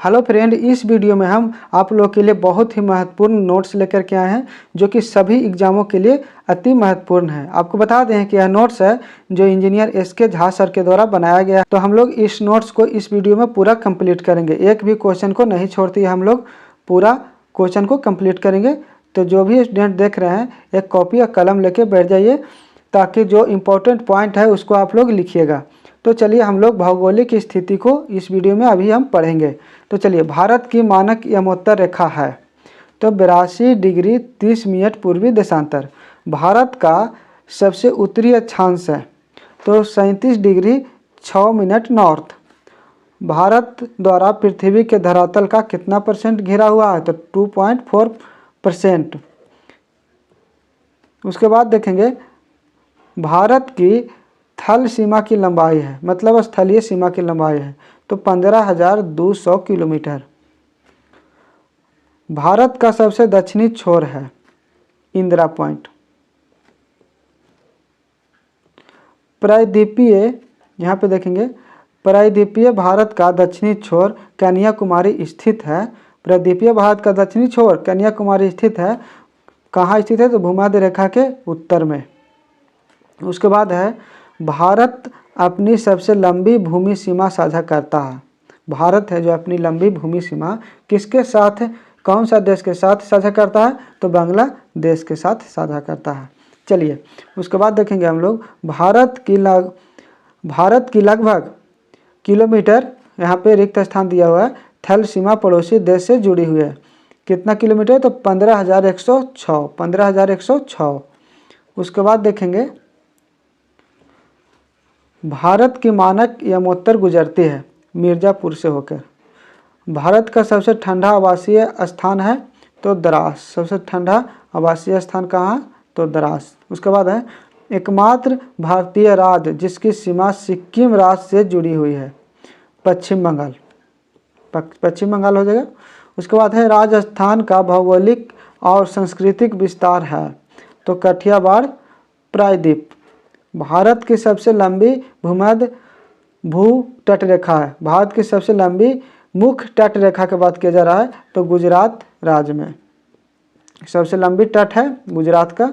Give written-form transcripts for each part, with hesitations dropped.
Hello friend, इस video में हम आप लोगों के लिए बहुत ही महत्वपूर्ण नोट्स लेकर के आए हैं जो कि सभी एग्जामों के लिए अति महत्वपूर्ण है। आपको बता दें कि यह नोट्स है जो इंजीनियर एसके झा सर के द्वारा बनाया गया है। तो हम लोग इस नोट्स को इस वीडियो में पूरा कंप्लीट करेंगे, एक भी क्वेश्चन को नहीं छोड़ते, हम लोग पूरा क्वेश्चन को कंप्लीट करेंगे। तो जो भी स्टूडेंट देख रहे हैं एक कॉपी या कलम लेके बैठ जाइए ताकि जो इम्पोर्टेंट पॉइंट है उसको आप लोग लिखिएगा। तो चलिए हम लोग भौगोलिक स्थिति को इस वीडियो में अभी हम पढ़ेंगे। तो चलिए, भारत की मानक यमोत्तर रेखा है तो 82 डिग्री 30 मिनट पूर्वी देशांतर। भारत का सबसे उत्तरी अक्षांश है तो 37 डिग्री 6 मिनट नॉर्थ। भारत द्वारा पृथ्वी के धरातल का कितना परसेंट घिरा हुआ है तो 2.4%। उसके बाद देखेंगे भारत की थल सीमा की लंबाई है, मतलब स्थलीय सीमा की लंबाई है तो 15,200 किलोमीटर। भारत का सबसे दक्षिणी छोर है इंदिरा पॉइंट। प्रायद्वीपीय, यहाँ पे देखेंगे प्रायद्वीपीय भारत का दक्षिणी छोर कन्याकुमारी स्थित है। प्रायद्वीपीय भारत का दक्षिणी छोर कन्याकुमारी स्थित है। कहाँ स्थित है तो भूमध्य रेखा के उत्तर में। उसके बाद है भारत अपनी सबसे लंबी भूमि सीमा साझा करता है। भारत है जो अपनी लंबी भूमि सीमा किसके साथ, कौन सा देश के साथ साझा करता है तो बांग्लादेश के साथ साझा करता है। चलिए उसके बाद देखेंगे हम लोग भारत की लगभग किलोमीटर, यहाँ पे रिक्त स्थान दिया हुआ है, थल सीमा पड़ोसी देश से जुड़ी हुई है। कितना किलोमीटर तो 15,106। उसके बाद देखेंगे भारत की मानक यमोत्तर गुजरती है मिर्ज़ापुर से होकर। भारत का सबसे ठंडा आवासीय स्थान है तो द्रास। सबसे ठंडा आवासीय स्थान कहाँ तो द्रास। उसके बाद है एकमात्र भारतीय राज्य जिसकी सीमा सिक्किम राज्य से जुड़ी हुई है पश्चिम बंगाल। पश्चिम बंगाल हो जाएगा। उसके बाद है राजस्थान का भौगोलिक और सांस्कृतिक विस्तार है तो कठियावाड़ प्रायद्वीप। भारत की सबसे लंबी भूमध्य भू तट रेखा है। भारत की सबसे लंबी मुख्य तट रेखा की बात किया जा रहा है तो गुजरात राज्य में सबसे लंबी तट है गुजरात का।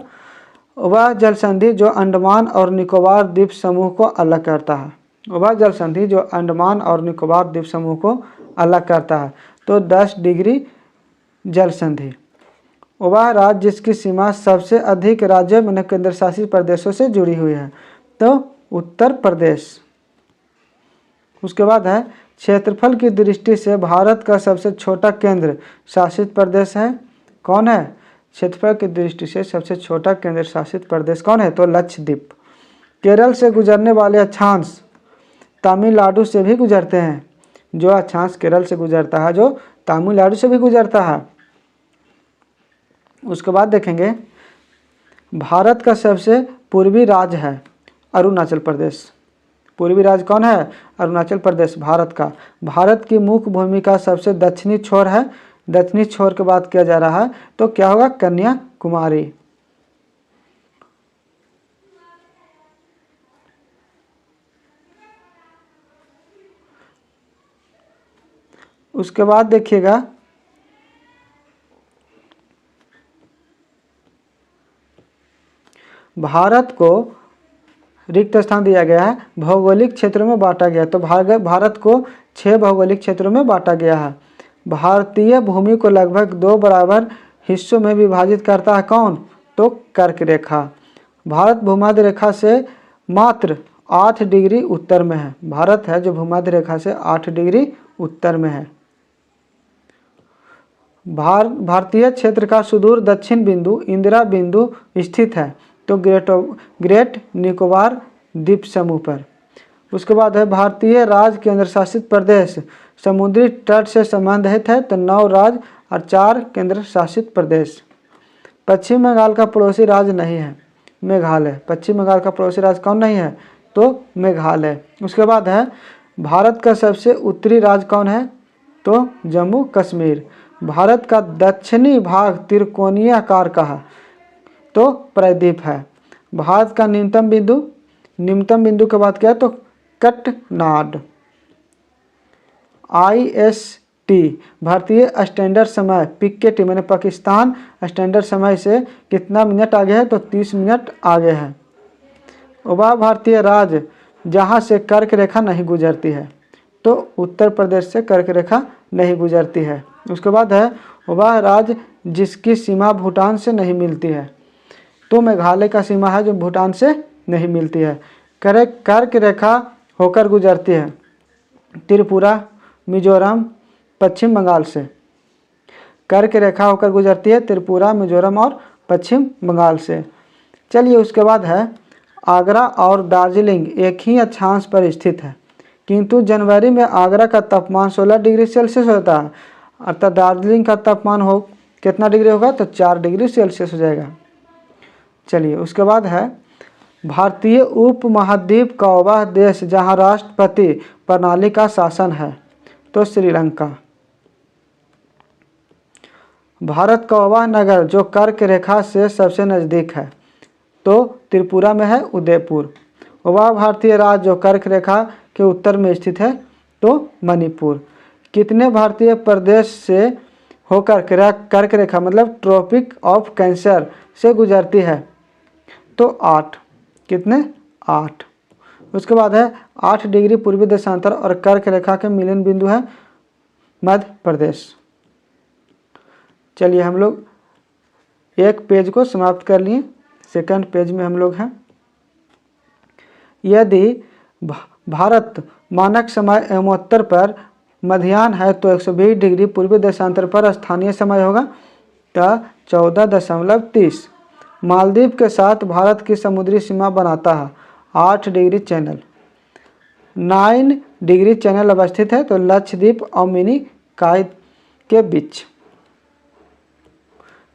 वह जल संधि जो अंडमान और निकोबार द्वीप समूह को अलग करता है। वह जल संधि जो अंडमान और निकोबार द्वीप समूह को अलग करता है तो 10 डिग्री जल संधि। वह राज्य जिसकी सीमा सबसे अधिक राज्यों में केंद्र शासित प्रदेशों से जुड़ी हुई है तो उत्तर प्रदेश। उसके बाद है क्षेत्रफल की दृष्टि से भारत का सबसे छोटा केंद्र शासित प्रदेश है कौन है। क्षेत्रफल की दृष्टि से सबसे छोटा केंद्र शासित प्रदेश कौन है तो लक्षद्वीप। केरल से गुजरने वाले अक्षांश तमिलनाडु से भी गुजरते हैं। जो अक्षांश केरल से गुजरता है जो तमिलनाडु से भी गुजरता है। उसके बाद देखेंगे भारत का सबसे पूर्वी राज्य है अरुणाचल प्रदेश। पूर्वी राज्य कौन है अरुणाचल प्रदेश भारत का। भारत की मुख्य भूमि का सबसे दक्षिणी छोर है। दक्षिणी छोर की बात किया जा रहा है तो क्या होगा कन्याकुमारी। उसके बाद देखिएगा भारत को रिक्त स्थान दिया गया है, भौगोलिक क्षेत्रों में बांटा गया तो भारत को 6 भौगोलिक क्षेत्रों में बांटा गया है। भारतीय भूमि को लगभग 2 बराबर हिस्सों में विभाजित करता है कौन तो कर्क रेखा। भारत भूमध्य रेखा से मात्र 8 डिग्री उत्तर में है। भारत है जो भूमध्य रेखा से 8 डिग्री उत्तर में है। भारतीय क्षेत्र का सुदूर दक्षिण बिंदु इंदिरा बिंदु स्थित है तो ग्रेट निकोबार द्वीप समूह पर। उसके बाद है भारतीय राज्य केंद्र शासित प्रदेश समुद्री तट से संबंधित है तो 9 राज्य और 4 केंद्र शासित प्रदेश। पश्चिम बंगाल का पड़ोसी राज्य नहीं है मेघालय। पश्चिम बंगाल का पड़ोसी राज्य कौन नहीं है तो मेघालय। उसके बाद है भारत का सबसे उत्तरी राज्य कौन है तो जम्मू कश्मीर। भारत का दक्षिणी भाग त्रिकोणीय आकार का है तो प्रायद्वीप है। भारत का निम्नतम बिंदु की बात किया तो कटनाड। भारतीय स्टैंडर्ड समय PKT मैंने पाकिस्तान स्टैंडर्ड समय से कितना मिनट आगे है, तो 30 मिनट आगे है। वह भारतीय राज्य जहाँ से कर्क रेखा नहीं गुजरती है, तो उत्तर प्रदेश से कर्क रेखा नहीं गुजरती है। उसके बाद है वह राज्य जिसकी सीमा भूटान से नहीं मिलती है, तो मेघालय का सीमा है जो भूटान से नहीं मिलती है। कर्क रेखा होकर गुजरती है त्रिपुरा, मिजोरम, पश्चिम बंगाल से। कर्क रेखा होकर गुजरती है त्रिपुरा, मिजोरम और पश्चिम बंगाल से। चलिए उसके बाद है आगरा और दार्जिलिंग एक ही अक्षांश पर स्थित है, किंतु जनवरी में आगरा का तापमान 16 डिग्री सेल्सियस होता है, अर्थात दार्जिलिंग का तापमान हो कितना डिग्री होगा, तो 4 डिग्री सेल्सियस हो जाएगा। चलिए उसके बाद है भारतीय उपमहाद्वीप का वह देश जहाँ राष्ट्रपति प्रणाली का शासन है, तो श्रीलंका। भारत का वह नगर जो कर्क रेखा से सबसे नज़दीक है, तो त्रिपुरा में है उदयपुर। वह भारतीय राज्य जो कर्क रेखा के उत्तर में स्थित है, तो मणिपुर। कितने भारतीय प्रदेश से होकर कर्क रेखा मतलब ट्रॉपिक ऑफ कैंसर से गुजरती है, तो 8। कितने? 8। उसके बाद है 8 डिग्री पूर्वी देशांतर और कर्क रेखा के मिलन बिंदु है मध्य प्रदेश। चलिए हम लोग एक पेज को समाप्त कर लिए, सेकंड पेज में हम लोग हैं। यदि भारत मानक समय एवं उत्तर पर मध्याह्न है, तो 120 डिग्री पूर्वी देशांतर पर स्थानीय समय होगा, तो 14.30। मालदीव के साथ भारत की समुद्री सीमा बनाता है 8 डिग्री चैनल। 9 डिग्री चैनल अवस्थित है, तो लक्षद्वीप और मिनी काय के बीच।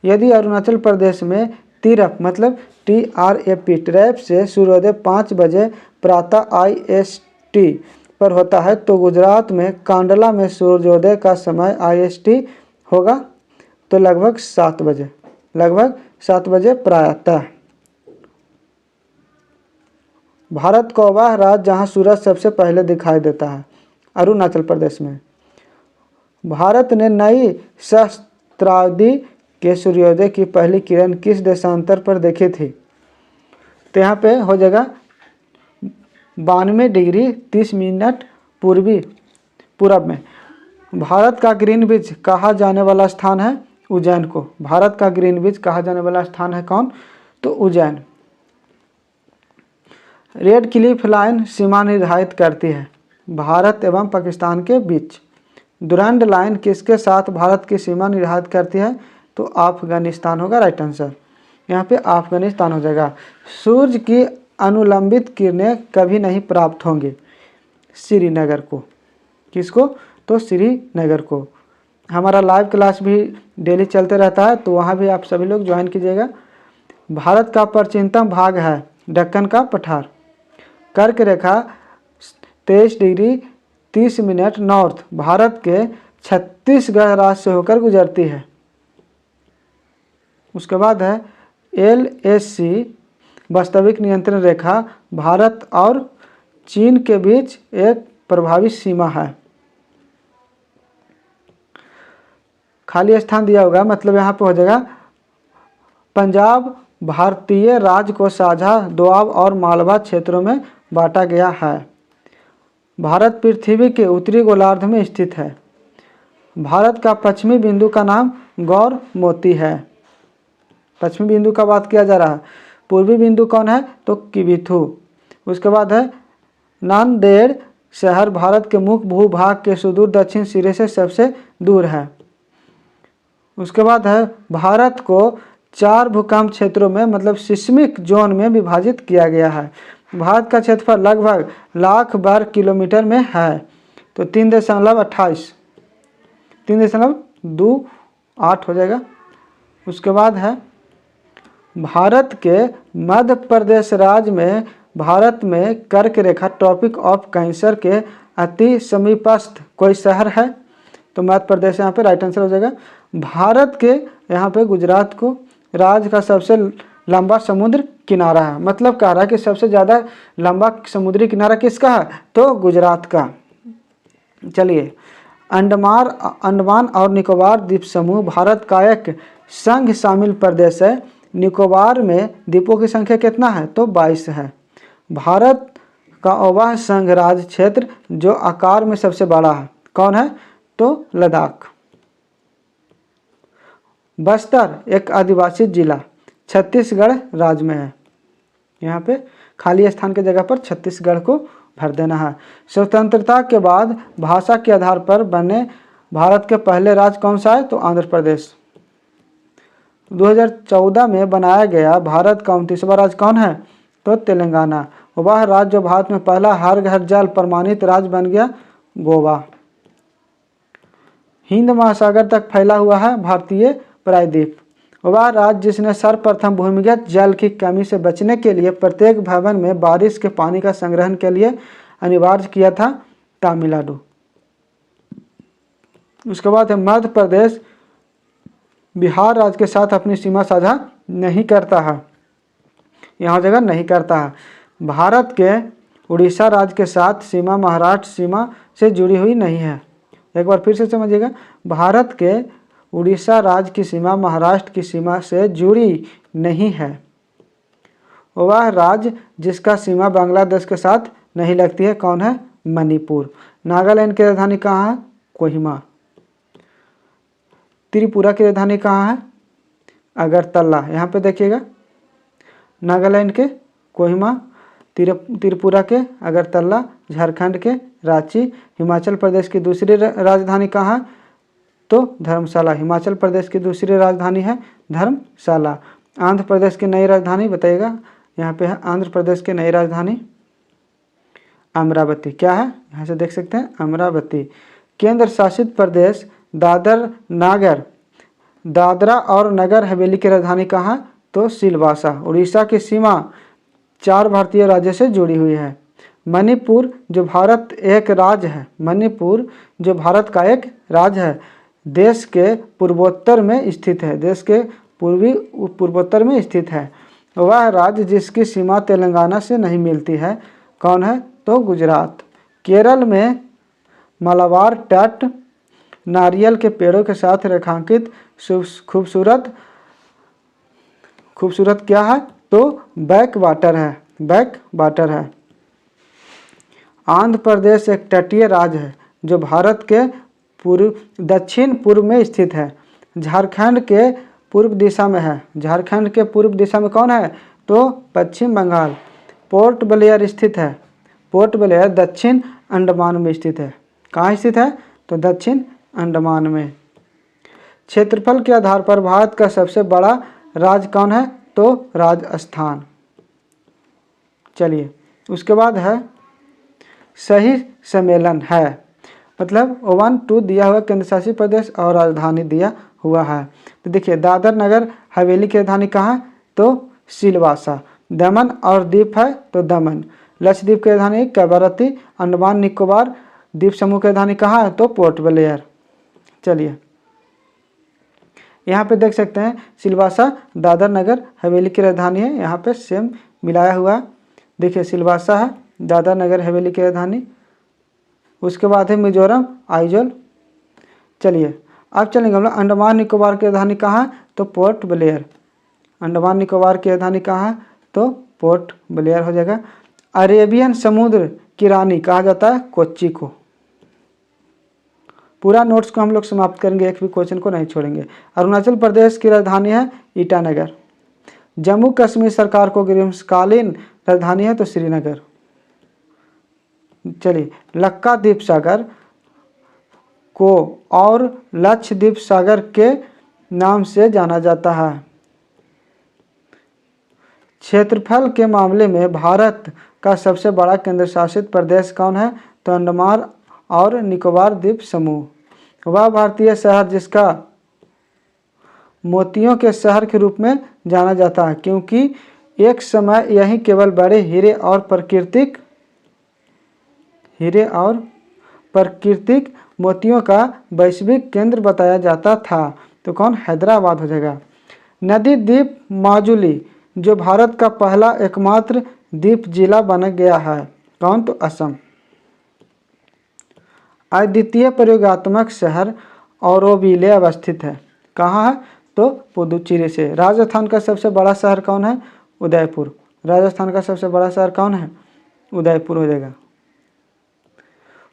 यदि अरुणाचल प्रदेश में तीरप मतलब TRAP ट्रैप से सूर्योदय 5 बजे प्रातः IST पर होता है, तो गुजरात में कांडला में सूर्योदय का समय IST होगा, तो लगभग 7 बजे, लगभग 7 बजे प्रातः। भारत का वह राज्य जहाँ सूरज सबसे पहले दिखाई देता है, अरुणाचल प्रदेश में। भारत ने नई सहस्त्राब्दी के सूर्योदय की पहली किरण किस देशांतर पर देखी थी, तो यहाँ पे हो जाएगा 92 डिग्री 30 मिनट पूरब में। भारत का ग्रीनविच कहा जाने वाला स्थान है उज्जैन को। भारत का ग्रीनविच कहा जाने वाला स्थान है कौन, तो उज्जैन। रेड क्लिफ लाइन सीमा निर्धारित करती है भारत एवं पाकिस्तान के बीच। दुरंड लाइन किसके साथ भारत की सीमा निर्धारित करती है, तो अफगानिस्तान होगा राइट आंसर। यहाँ पे अफगानिस्तान हो जाएगा। सूर्य की अनुलंबित किरणें कभी नहीं प्राप्त होंगी श्रीनगर को। किसको, तो श्रीनगर को। हमारा लाइव क्लास भी डेली चलते रहता है, तो वहाँ भी आप सभी लोग ज्वाइन कीजिएगा। भारत का प्राचीनतम भाग है दक्कन का पठार। कर्क रेखा 23 डिग्री 30 मिनट नॉर्थ भारत के छत्तीसगढ़ राज्य से होकर गुजरती है। उसके बाद है LAC वास्तविक नियंत्रण रेखा भारत और चीन के बीच एक प्रभावी सीमा है। खाली स्थान दिया होगा, मतलब यहाँ पे हो जाएगा पंजाब भारतीय राज्य को साझा दोआब और मालवा क्षेत्रों में बांटा गया है। भारत पृथ्वी के उत्तरी गोलार्ध में स्थित है। भारत का पश्चिमी बिंदु का नाम गौर मोती है। पश्चिमी बिंदु का बात किया जा रहा है। पूर्वी बिंदु कौन है, तो किबिथु। उसके बाद है नांदेड़ शहर भारत के मुख्य भूभाग के सुदूर दक्षिण सिरे से सबसे दूर है। उसके बाद है भारत को 4 भूकंप क्षेत्रों में मतलब सिस्मिक जोन में विभाजित किया गया है। भारत का क्षेत्रफल लगभग 1,00,000 वर्ग किलोमीटर में है, तो 3.28 हो जाएगा। उसके बाद है भारत के मध्य प्रदेश राज्य में भारत में कर्क रेखा ट्रॉपिक ऑफ कैंसर के अति समीपस्थ कोई शहर है, तो मध्य प्रदेश यहाँ पे राइट आंसर हो जाएगा। भारत के यहाँ पे गुजरात को राज्य का सबसे लंबा समुद्र किनारा है, मतलब कह रहा है कि सबसे ज़्यादा लंबा समुद्री किनारा किसका है, तो गुजरात का। चलिए अंडमान और निकोबार द्वीप समूह भारत का एक संघ शामिल प्रदेश है। निकोबार में द्वीपों की संख्या कितना है? तो 22 है। भारत का वह संघ राज्य क्षेत्र जो आकार में सबसे बड़ा है कौन है? तो लद्दाख। बस्तर एक आदिवासी जिला छत्तीसगढ़ राज्य में है। यहाँ पे खाली स्थान की जगह पर छत्तीसगढ़ को भर देना है। स्वतंत्रता के बाद भाषा के आधार पर बने भारत के पहले राज्य कौन सा है? तो आंध्र प्रदेश। 2014 में बनाया गया भारत का 29वां राज्य कौन है? तो तेलंगाना। वह राज्य जो भारत में पहला हर घर जल प्रमाणित राज्य बन गया गोवा। हिंद महासागर तक फैला हुआ है भारतीय प्रायद्वीप। वह राज्य जिसने सर्वप्रथम भूमिगत जल की कमी से बचने के लिए प्रत्येक भवन में बारिश के पानी का संग्रहण के लिए अनिवार्य किया था तमिलनाडु। उसके बाद है मध्य प्रदेश बिहार राज्य के साथ अपनी सीमा साझा नहीं करता है, यहाँ जगह नहीं करता है। भारत के उड़ीसा राज्य के साथ सीमा महाराष्ट्र सीमा से जुड़ी हुई नहीं है। एक बार फिर से समझिएगा, भारत के उड़ीसा राज्य की सीमा महाराष्ट्र की सीमा से जुड़ी नहीं है। वह राज्य जिसका सीमा बांग्लादेश के साथ नहीं लगती है कौन है? मणिपुर। नागालैंड की राजधानी कहाँ है? कोहिमा। त्रिपुरा की राजधानी कहाँ है? अगरतला। यहाँ पे देखिएगा, नागालैंड के कोहिमा, त्रिपुरा के अगरतला, झारखंड के रांची। हिमाचल प्रदेश की दूसरी राजधानी कहाँ है? तो धर्मशाला। हिमाचल प्रदेश की दूसरी राजधानी है धर्मशाला। आंध्र प्रदेश की नई राजधानी बताइएगा, यहाँ पे है आंध्र प्रदेश की नई राजधानी अमरावती। क्या है? यहाँ से देख सकते हैं अमरावती। केंद्र शासित प्रदेश दादरा और नगर हवेली की राजधानी कहाँ? तो सिलवासा। उड़ीसा की सीमा 4 भारतीय राज्यों से जुड़ी हुई है। मणिपुर जो भारत एक राज्य है, मणिपुर जो भारत का एक राज्य है, देश के पूर्वोत्तर में स्थित है, देश के पूर्वोत्तर में स्थित है। वह राज्य जिसकी सीमा तेलंगाना से नहीं मिलती है कौन है? तो गुजरात। केरल में मलाबार तट नारियल के पेड़ों के साथ रेखांकित खूबसूरत क्या है? तो बैक वाटर है, बैक वाटर है। आंध्र प्रदेश एक तटीय राज्य है जो भारत के दक्षिण पूर्व में स्थित है। झारखंड के पूर्व दिशा में है। झारखंड के पूर्व दिशा में कौन है? तो पश्चिम बंगाल। पोर्ट ब्लेयर स्थित है। पोर्ट ब्लेयर दक्षिण अंडमान में स्थित है। कहाँ स्थित है? तो दक्षिण अंडमान में। क्षेत्रफल के आधार पर भारत का सबसे बड़ा राज्य कौन है? तो राजस्थान। चलिए, उसके बाद है सही सम्मेलन है, मतलब 1 2 दिया हुआ केंद्र शासित प्रदेश और राजधानी दिया हुआ है। तो देखिए, दादर नगर हवेली की राजधानी कहाँ है? तो सिलवासा। दमन और दीप है तो दमन। लक्षद्वीप की राजधानी कवरत्ती। अंडमान निकोबार द्वीप समूह की राजधानी कहाँ है? तो पोर्ट ब्लेयर। चलिए, यहाँ पे देख सकते हैं सिलवासा दादर नगर हवेली की राजधानी है। यहाँ पे सेम मिलाया हुआ है। देखिए, सिलवासा है दादर नगर हवेली की राजधानी। उसके बाद है मिजोरम आइजोल। चलिए, अब चलेंगे हम लोग अंडमान निकोबार की राजधानी कहाँ है? तो पोर्ट ब्लेयर। अंडमान निकोबार की राजधानी कहाँ है? तो पोर्ट ब्लेयर हो जाएगा। अरेबियन समुद्र की रानी कहा जाता है कोच्चि को। पूरा नोट्स को हम लोग समाप्त करेंगे, एक भी क्वेश्चन को नहीं छोड़ेंगे। अरुणाचल प्रदेश की राजधानी है ईटानगर। जम्मू कश्मीर सरकार को ग्रीष्मकालीन राजधानी है तो श्रीनगर। चलिए, लक्काद्वीप सागर को और लक्षद्वीप सागर के नाम से जाना जाता है। क्षेत्रफल के मामले में भारत का सबसे बड़ा केंद्र शासित प्रदेश कौन है? तो अंडमान और निकोबार द्वीप समूह। वह भारतीय शहर जिसका मोतियों के शहर के रूप में जाना जाता है क्योंकि एक समय यही केवल बड़े हीरे और प्राकृतिक मोतियों का वैश्विक केंद्र बताया जाता था। तो कौन? हैदराबाद हो जाएगा। नदी द्वीप माजुली जो भारत का पहला एकमात्र द्वीप जिला बन गया है कौन? तो असम। अद्वितीय प्रयोगात्मक शहर ऑरोविले अवस्थित है। कहाँ है? तो पुदुचेरी से। राजस्थान का सबसे बड़ा शहर कौन है? उदयपुर। राजस्थान का सबसे बड़ा शहर कौन है? उदयपुर हो जाएगा।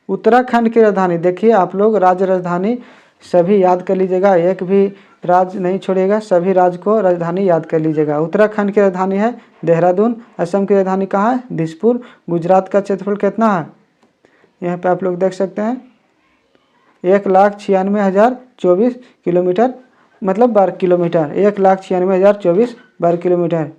उत्तराखंड की राजधानी, देखिए आप लोग राज्य राजधानी सभी याद कर लीजिएगा, एक भी राज्य नहीं छोड़िएगा, सभी राज्य को राजधानी याद कर लीजिएगा। उत्तराखंड की राजधानी है देहरादून। असम की राजधानी कहाँ है? दिसपुर। गुजरात का क्षेत्रफल कितना है? यहाँ पे आप लोग देख सकते हैं 1,96,024 किलोमीटर, मतलब वर्ग किलोमीटर, 1,96,024 वर्ग किलोमीटर।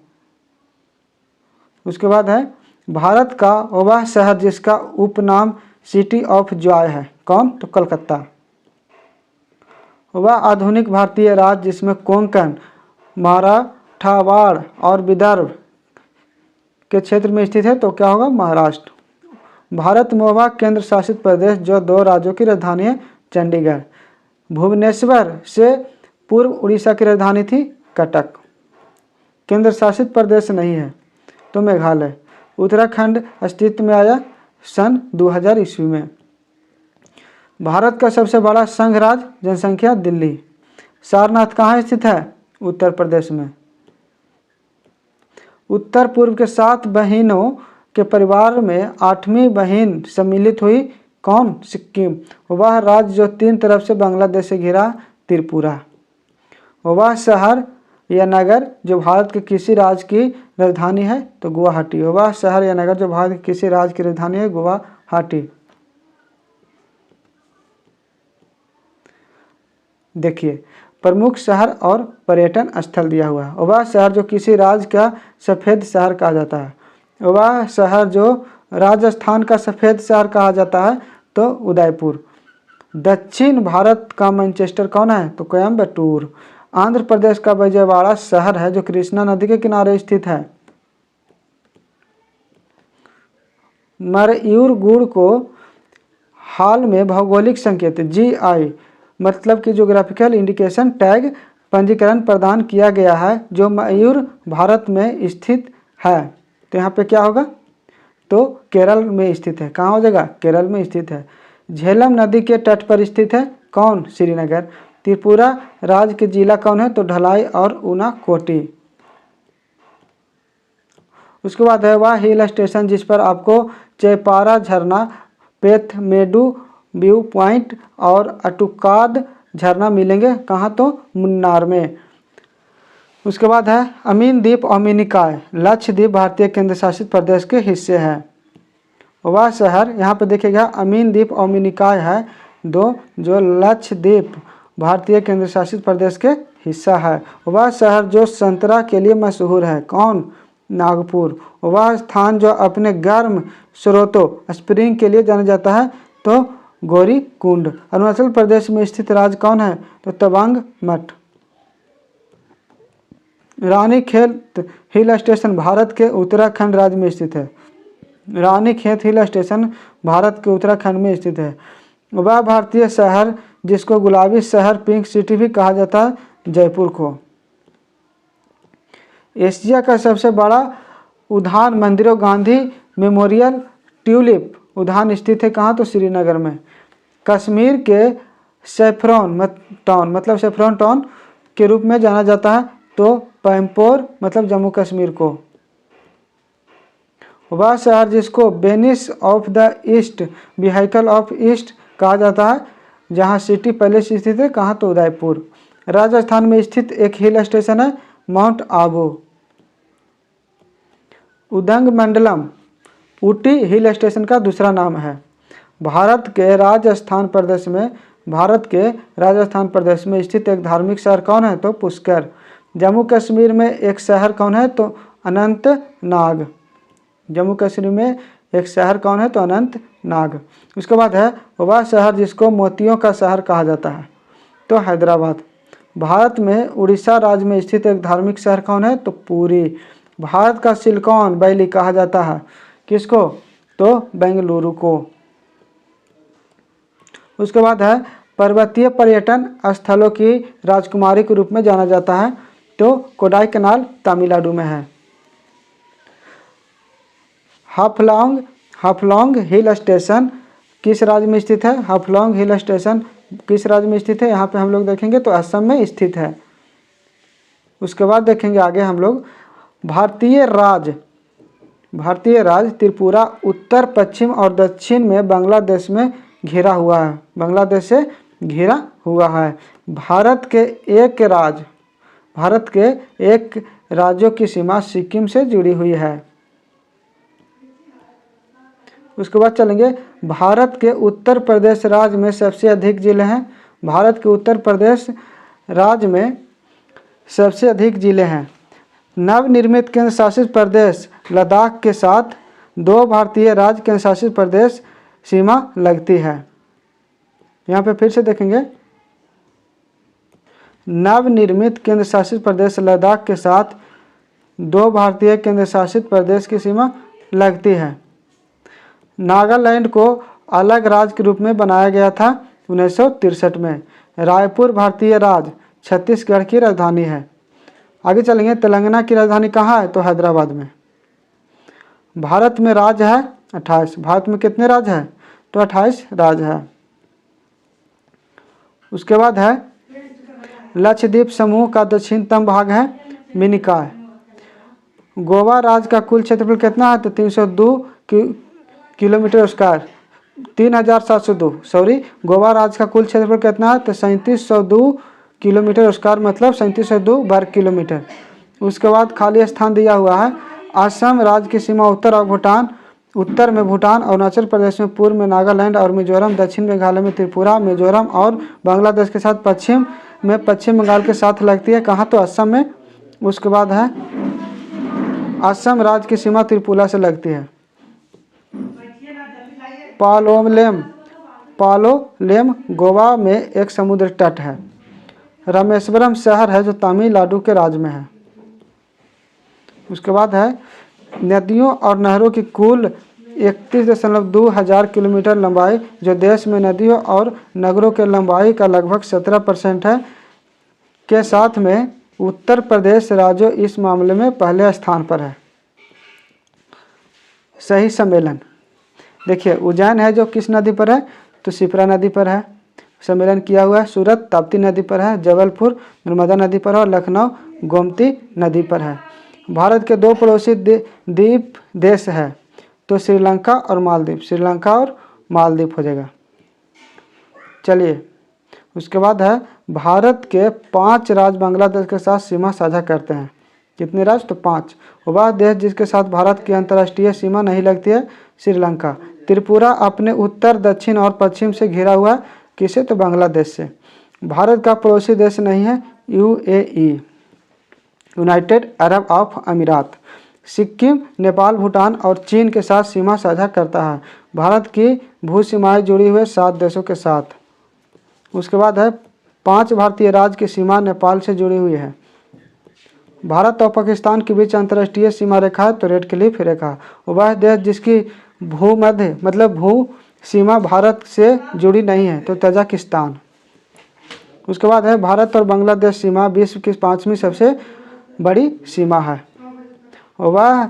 उसके बाद है भारत का वह शहर जिसका उपनाम सिटी ऑफ जॉय है, कौन? तो कलकत्ता। वह आधुनिक भारतीय राज्य जिसमें कोंकण, मराठवाड़ और विदर्भ के क्षेत्र में स्थित है, तो क्या होगा? महाराष्ट्र। भारत में वह केंद्र शासित प्रदेश जो 2 राज्यों की राजधानी है, चंडीगढ़। भुवनेश्वर से पूर्व उड़ीसा की राजधानी थी कटक। केंद्र शासित प्रदेश नहीं है तो मेघालय। उत्तराखंड अस्तित्व में आया सन 2000 ईस्वी में। भारत का सबसे बड़ा संघ राज्य जनसंख्या दिल्ली। सारनाथ कहाँ स्थित है? उत्तर प्रदेश में। उत्तर पूर्व के 7 बहनों के परिवार में 8वीं बहन सम्मिलित हुई, कौन? सिक्किम। वह राज्य जो 3 तरफ से बांग्लादेश से घिरा, त्रिपुरा। वह शहर या नगर जो भारत के किसी राज्य की राजधानी है, तो गुवाहाटी। वह शहर या नगर जो भारत के किसी राज्य की राजधानी है, गुवाहाटी। देखिए प्रमुख शहर और पर्यटन स्थल दिया हुआ है। वह शहर जो किसी राज्य का सफ़ेद शहर कहा जाता है। वह शहर जो राजस्थान का सफ़ेद शहर कहा जाता है, तो उदयपुर। दक्षिण भारत का मैनचेस्टर कौन है? तो कोयम्बटूर। आंध्र प्रदेश का विजयवाड़ा शहर है जो कृष्णा नदी के किनारे स्थित है। मयूर गुड़ को हाल में भौगोलिक संकेत GI मतलब कि ज्योग्राफिकल इंडिकेशन टैग पंजीकरण प्रदान किया गया है, जो मयूर भारत में स्थित है। तो यहाँ पे क्या होगा? तो केरल में स्थित है। कहाँ हो जाएगा? केरल में स्थित है। झेलम नदी के तट पर स्थित है, कौन? श्रीनगर। त्रिपुरा राज्य के जिला कौन है? तो ढलाई और ऊनाकोटी। उसके बाद है वह हिल स्टेशन जिस पर आपको चेपारा झरना, पेथमेडू व्यू पॉइंट और अटुकाद झरना मिलेंगे, कहाँ? तो मुन्नार में। उसके बाद है अमीन द्वीप और मिनिकॉय। लक्षद्वीप भारतीय केंद्र शासित प्रदेश के हिस्से है। वह शहर, यहाँ पे देखिएगा अमीन द्वीप और मिनिकॉय है दो, जो लक्षद्वीप भारतीय केंद्र शासित प्रदेश के हिस्सा है। वह शहर जो संतरा के लिए मशहूर है, कौन? नागपुर। वह स्थान जो अपने गर्म स्रोतों स्प्रिंग के लिए जाना जाता है, तो गौरी कुंड। अरुणाचल प्रदेश में स्थित राज्य कौन है? तो तवांग मठ। रानीखेत हिल स्टेशन भारत के उत्तराखंड राज्य में स्थित है। रानीखेत हिल स्टेशन भारत के उत्तराखंड में स्थित है। वह भारतीय शहर जिसको गुलाबी शहर, पिंक सिटी भी कहा जाता है, जयपुर को। एशिया का सबसे बड़ा उद्यान मंदिरों गांधी मेमोरियल ट्यूलिप उद्यान स्थित है, कहाँ? तो श्रीनगर में। कश्मीर के सैफ्रॉन टाउन मतलब सैफ्रॉन टाउन के रूप में जाना जाता है, तो पैम्पोर मतलब जम्मू कश्मीर को। वह शहर जिसको Venice of the east, vehicle of east कहा जाता है, जहाँ सिटी पैलेस स्थित है, कहाँ? तो उदयपुर। राजस्थान में स्थित एक हिल स्टेशन है, mount Abu. Udhagamandalam Ooty hill station का दूसरा नाम है। भारत के राजस्थान प्रदेश में स्थित एक धार्मिक शहर कौन है? तो पुष्कर। जम्मू कश्मीर में एक शहर कौन है? तो अनंतनाग। जम्मू कश्मीर में एक शहर कौन है? तो अनंतनाग। उसके बाद है वह शहर जिसको मोतियों का शहर कहा जाता है, तो हैदराबाद। भारत में उड़ीसा राज्य में स्थित एक धार्मिक शहर कौन है? तो पुरी। भारत का सिलिकॉन वैली कहा जाता है, किसको? तो बेंगलुरु को। उसके बाद है पर्वतीय पर्यटन स्थलों की राजकुमारी के रूप में जाना जाता है, तो कोडाईकनाल तमिलनाडु में है। हाफलॉन्ग हिल स्टेशन किस राज्य में स्थित है? हाफलॉन्ग हिल स्टेशन किस राज्य में स्थित है? यहाँ पे हम लोग देखेंगे तो असम में स्थित है। उसके बाद देखेंगे आगे हम लोग भारतीय राज्य त्रिपुरा उत्तर पश्चिम और दक्षिण में बांग्लादेश में घिरा हुआ है, बांग्लादेश से घिरा हुआ है। भारत के एक राज्यों की सीमा सिक्किम से जुड़ी हुई है। उसके बाद चलेंगे भारत के उत्तर प्रदेश राज्य में सबसे अधिक जिले हैं। भारत के उत्तर प्रदेश राज्य में सबसे अधिक जिले हैं। नवनिर्मित केंद्र शासित प्रदेश लद्दाख के साथ 2 भारतीय राज्य केंद्र शासित प्रदेश सीमा लगती है। यहाँ पे फिर से देखेंगे नवनिर्मित केंद्र शासित प्रदेश लद्दाख के साथ 2 भारतीय केंद्र शासित प्रदेश की सीमा लगती है। नागालैंड को अलग राज्य के रूप में बनाया गया था 1963 में। रायपुर भारतीय राज्य छत्तीसगढ़ की राजधानी है। आगे चलेंगे तेलंगाना की राजधानी कहाँ है? तो हैदराबाद में। भारत में राज्य है 28। भारत में कितने राज्य हैं? तो 28 राज्य है। उसके बाद है लक्षद्वीप समूह का दक्षिणतम भाग है मिनिकॉय। गोवा राज्य का कुल क्षेत्रफल कितना है? तो 302 किलोमीटर स्क्वायर 3702 गोवा राज्य का कुल क्षेत्रफल कितना है? तो 3702 किलोमीटर स्क्वायर मतलब 3702 वर्ग किलोमीटर। उसके बाद खाली स्थान दिया हुआ है। असम राज्य की सीमा उत्तर में भूटान, अरुणाचल प्रदेश में पूर्व में नागालैंड और मिजोरम, दक्षिण मेघालय में त्रिपुरा, मिजोरम और बांग्लादेश के साथ पश्चिम में पश्चिम बंगाल के साथ लगती है। कहाँ? तो असम में। उसके बाद है असम राज्य की सीमा त्रिपुरा से लगती है। पालोलेम गोवा में एक समुद्र तट है। रामेश्वरम शहर है जो तमिलनाडु के राज्य में है। उसके बाद है नदियों और नहरों की कुल 31.2 हजार किलोमीटर लंबाई जो देश में नदियों और नगरों के लंबाई का लगभग 17% है के साथ में उत्तर प्रदेश राज्य इस मामले में पहले स्थान पर है। सही सम्मेलन देखिए उज्जैन है जो किस नदी पर है? तो शिप्रा नदी पर है। सम्मेलन किया हुआ है। सूरत ताप्ती नदी पर है। जबलपुर नर्मदा नदी पर है और लखनऊ गोमती नदी पर है। भारत के 2 पड़ोसी द्वीप देश है तो श्रीलंका और मालदीव। श्रीलंका और मालदीव हो जाएगा। चलिए उसके बाद है भारत के 5 राज्य बांग्लादेश के साथ सीमा साझा करते हैं। कितने राज्य? तो 5। वह देश जिसके साथ भारत की अंतर्राष्ट्रीय सीमा नहीं लगती है श्रीलंका। त्रिपुरा अपने उत्तर, दक्षिण और पश्चिम से घिरा हुआ है। किसे? तो बांग्लादेश से। भारत का पड़ोसी देश नहीं है UAE, यूनाइटेड अरब ऑफ अमीरात। सिक्किम नेपाल, भूटान और चीन के साथ सीमा साझा करता है। भारत की भू सीमाएँ जुड़ी हुई 7 देशों के साथ। उसके बाद है 5 भारतीय राज्य की सीमा नेपाल से जुड़ी हुई है। भारत और पाकिस्तान के बीच अंतर्राष्ट्रीय सीमा रेखा है तो रेड क्लिफ रेखा। वह देश जिसकी भूमध्य मतलब भू सीमा भारत से जुड़ी नहीं है तो तजाकिस्तान। उसके बाद है भारत और बांग्लादेश सीमा विश्व की 5वीं सबसे बड़ी सीमा है। वह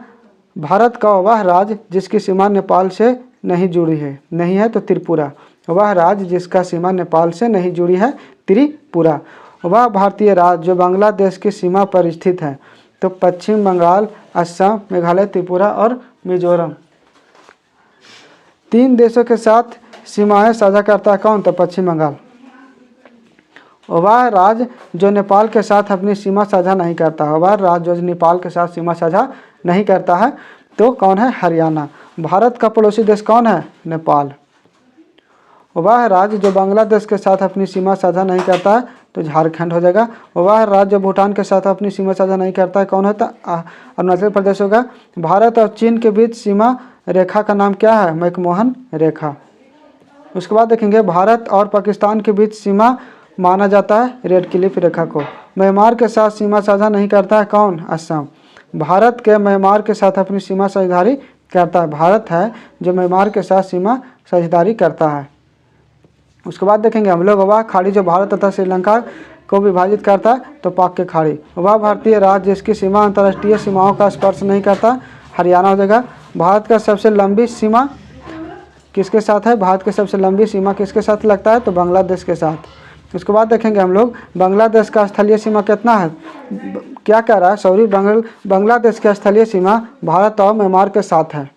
भारत का वह राज्य जिसकी सीमा नेपाल से नहीं है तो त्रिपुरा। वह राज्य जिसका सीमा नेपाल से नहीं जुड़ी है त्रिपुरा। वह भारतीय राज्य जो बांग्लादेश की सीमा पर स्थित है तो पश्चिम बंगाल, असम, मेघालय, त्रिपुरा और मिजोरम। 3 देशों के साथ सीमाएं साझा करता है कौन? तो पश्चिम बंगाल। वह राज्य जो नेपाल के साथ अपनी सीमा साझा नहीं करता है। वह राज्य जो नेपाल के साथ सीमा साझा नहीं करता है तो कौन है? हरियाणा। भारत का पड़ोसी देश कौन है? नेपाल। वह राज्य जो बांग्लादेश के साथ अपनी सीमा साझा नहीं करता है तो झारखंड हो जाएगा। वह राज्य जो भूटान के साथ अपनी सीमा साझा नहीं करता है कौन होता? अरुणाचल प्रदेश होगा। भारत और चीन के बीच सीमा रेखा का नाम क्या है? मैकमोहन रेखा। उसके बाद देखेंगे भारत और पाकिस्तान के बीच सीमा माना जाता है रेड क्लिफ रेखा को। म्यांमार के साथ सीमा साझा नहीं करता है कौन? असम। भारत के म्यांमार के साथ अपनी सीमा साझेदारी करता है। भारत है जो म्यांमार के साथ सीमा साझेदारी करता है। उसके बाद देखेंगे हम लोग वह खाड़ी जो भारत तथा श्रीलंका को विभाजित करता है तो पाक की खाड़ी। वह भारतीय राज्य जिसकी सीमा अंतर्राष्ट्रीय सीमाओं का स्पर्श नहीं करता हरियाणा हो जाएगा। भारत का सबसे लंबी सीमा किसके साथ है? भारत की सबसे लंबी सीमा किसके साथ लगता है? तो बांग्लादेश के साथ। उसके बाद देखेंगे हम लोग बांग्लादेश का स्थलीय सीमा कितना है? क्या कह रहा है? सॉरी, बांग्लादेश की स्थलीय सीमा भारत और म्यांमार के साथ है।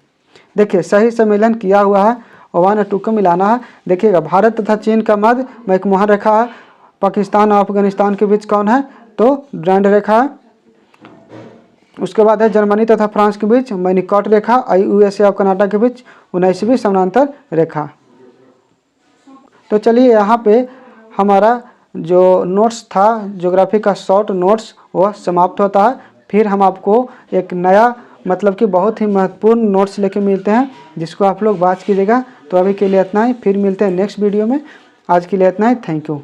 देखिए सही सम्मेलन किया हुआ है और 1 और 2 को मिलाना है। देखिएगा भारत तथा चीन का मध्य में एक मुहर रेखा है। पाकिस्तान और अफगानिस्तान के बीच कौन है? तो डंड रेखा है। उसके बाद है जर्मनी तथा फ्रांस के बीच मैनीकॉट रेखा। USA और कनाडा के बीच 19वीं समानांतर रेखा। तो चलिए यहाँ पे हमारा जो नोट्स था ज्योग्राफी का शॉर्ट नोट्स वह समाप्त होता है। फिर हम आपको एक नया मतलब कि बहुत ही महत्वपूर्ण नोट्स लेके मिलते हैं, जिसको आप लोग बात कीजिएगा। तो अभी के लिए इतना ही, फिर मिलते हैं नेक्स्ट वीडियो में। आज के लिए इतना ही, थैंक यू।